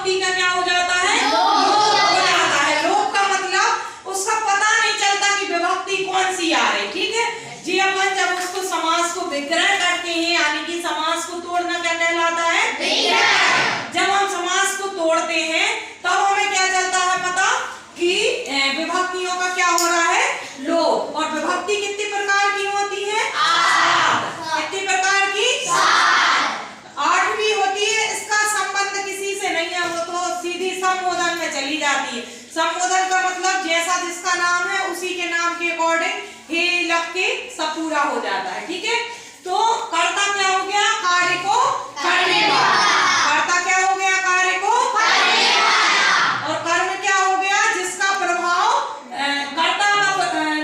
विभक्ति का क्या हो जाता है, लोप हो जाता है। लोप का मतलब उसका पता नहीं चलता कि विभक्ति कौन सी आ रही। ठीक है जी। अपन जब उसको समास को विग्रह करते हैं, यानी कि समास को तोड़ना क्या कहलाता है, विग्रह। जब हम समास को तोड़ते हैं तब हमें क्या चलता है पता कि विभक्तियों का क्या हो रहा है, लोप। और विभक्ति कितने प्रकार की होती है, 8। कितने प्रकार की, 8 भी होती है। इसका संबंध किसी से नहीं है, वो तो सीधी संबोधन में चली जाती है। संबोधन का मतलब जैसा जिसका नाम है उसी के नाम के अकॉर्डिंग हे लग के सब पूरा हो जाता है। ठीक है। तो कर्ता क्या हो गया, कार्य को करने वाला। कर्ता क्या हो गया, कार्य को करने वाला। और कर्म क्या हो गया, जिसका प्रभाव कर्ता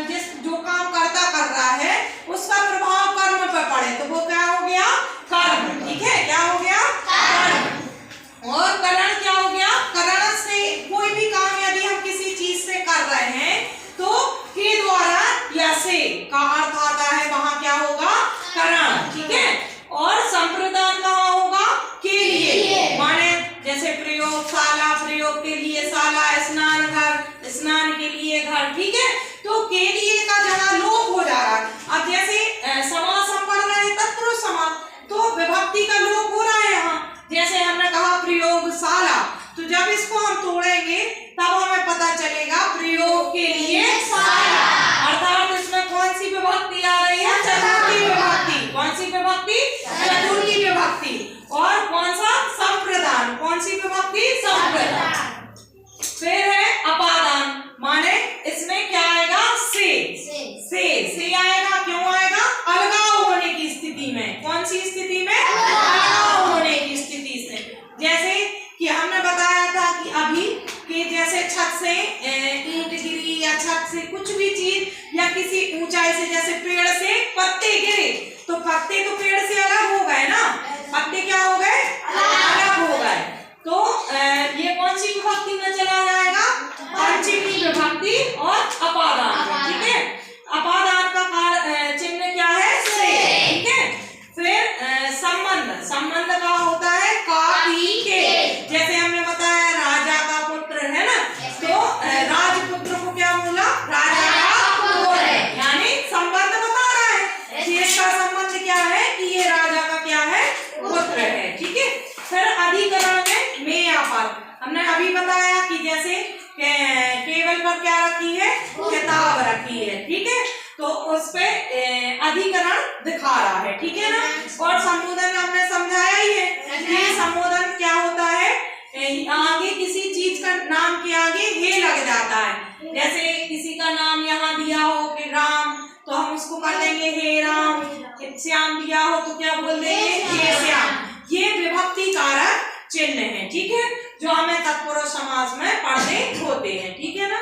जिस जो काम कर्ता कर रहा है उसका प्रभाव कर्म पर पड़े तो वो क्या हो गया, कर्म। ठीक है, क्या हो गया, कर्म। और करण क्या हो गया, करण से कोई भी काम यदि हम किसी चीज से कर रहे हैं तो के द्वारा या से का अर्थ आता है, वहां क्या होगा, करण। ठीक है। और संप्रदान कहाँ होगा, के लिए। माने जैसे प्रयोगशाला, प्रयोग के लिए शाला, स्नान घर, स्नान के लिए घर। ठीक है। तो के लिए का जहाँ लोप हो जा रहा है। अब जैसे समास हम पढ़ रहे हैं तत्पुरुष समास, तो विभक्ति का लोप हो रहा है यहाँ। जैसे हमने कहा प्रयोगशाला, तो जब इसको हम तोड़ेंगे तब हमें पता चलेगा प्रयोग के लिए शाला, अर्थात इसमें कौन सी विभक्ति आ रही है, चतुर्थी विभक्ति। कौन सी विभक्ति, चतुर्थी विभक्ति। और कौन सा, संप्रदान। कौन सी विभक्ति, संप्रदान। फिर है अपादान, माने इसमें क्या आएगा, से आएगा। क्यों आएगा, अलगाव होने की स्थिति में। कौन सी स्थिति में, अलगाव होने की स्थिति से। जैसे कि हमने बताया था कि अभी कि जैसे छत से ईंट गिरी या छत से कुछ भी चीज या किसी ऊंचाई से, जैसे पेड़ से पत्ते गिरे तो पत्ते तो पेड़ से अलग हो गए ना, पत्ते क्या हो गए, अलग हो गए। तो ये कौन सी विभक्ति में चला जाएगा, पंचमी विभक्ति और अपादान। ठीक है। अपादान का चिन्ह क्या है, से। ठीक है। फिर संबंध, संबंध का होता है का, के। जैसे हमने बताया राजा का पुत्र है ना, तो राजपुत्र को क्या बोला, राजा का पुत्र, यानी संबंध बता रहा है कि इसका संबंध क्या है, कि ये राजा का क्या है, पुत्र है। ठीक है। फिर अधिकरण में या पर हमने अभी बताया कि जैसे टेबल पर क्या रखी है, किताब रखी है। ठीक है। तो उस पे अधिकरण दिखा रहा है। ठीक है ना। और संबोधन हमने समझाया ही है कि संबोधन क्या होता है, आगे किसी चीज का नाम के आगे हे लग जाता है। जैसे किसी का नाम यहाँ दिया हो कि राम, तो हम उसको कर देंगे हे राम। श्याम दिया हो तो क्या बोल देंगे, हे श्याम। ये विभक्ति कारक चिन्ह है। ठीक है, जो हमें तत्पुरुष समास में पढ़ने होते हैं। ठीक है ना।